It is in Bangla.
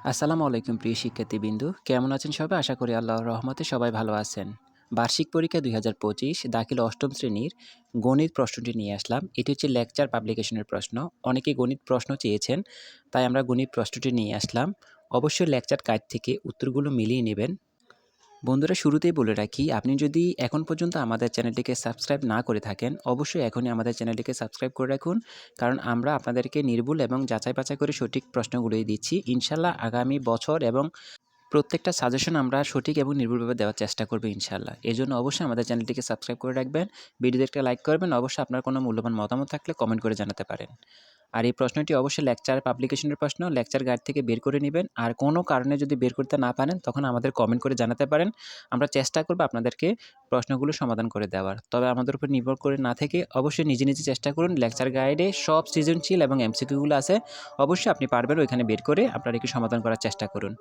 আসসালামু আলাইকুম প্রিয় শিক্ষার্থীবৃন্দু, কেমন আছেন সবাই? আশা করি আল্লাহর রহমতে সবাই ভালো আছেন। বার্ষিক পরীক্ষা ২০২৫ দাখিল অষ্টম শ্রেণীর গণিত প্রশ্নটি নিয়ে আসলাম। এটি হচ্ছে লেকচার পাবলিকেশনের প্রশ্ন। অনেকে গণিত প্রশ্ন চেয়েছেন, তাই আমরা গণিত প্রশ্নটি নিয়ে আসলাম। অবশ্যই লেকচার গাইড থেকে উত্তরগুলো মিলিয়ে নেবেন। বন্ধুরা, শুরুতেই বলে রাখি, আপনি যদি এখন পর্যন্ত আমাদের চ্যানেলটিকে সাবস্ক্রাইব না করে থাকেন, অবশ্যই এখনই আমাদের চ্যানেলটিকে সাবস্ক্রাইব করে রাখুন। কারণ আমরা আপনাদেরকে নির্ভুল এবং যাচাই বাছাই করে সঠিক প্রশ্নগুলোই দিচ্ছি। ইনশাআল্লাহ আগামী বছর এবং প্রত্যেকটা সাজেশন আমরা সঠিক এবং নির্ভুলভাবে দেওয়ার চেষ্টা করব ইনশাআল্লাহ। এজন্য অবশ্যই আমাদের চ্যানেলটিকে সাবস্ক্রাইব করে রাখবেন। ভিডিওতে একটা লাইক করবেন। অবশ্যই আপনার কোনো মূল্যবান মতামত থাকলে কমেন্ট করে জানাতে পারেন। আর এই প্রশ্নটি অবশ্যই লেকচার পাবলিকেশনের প্রশ্ন, লেকচার গাইড থেকে বের করে নেবেন। আর কোনো কারণে যদি বের করতে না পারেন, তখন আমাদের কমেন্ট করে জানাতে পারেন। আমরা চেষ্টা করব আপনাদেরকে প্রশ্নগুলো সমাধান করে দেওয়ার। তবে আমাদের উপর নির্ভর করে না থেকে অবশ্যই নিজে নিজে চেষ্টা করুন। লেকচার গাইডে সব সৃজনশীল এবং এমসিকিউগুলো আছে। অবশ্যই আপনি পারবেন ওইখানে বের করে আপনার একটু সমাধান করার চেষ্টা করুন।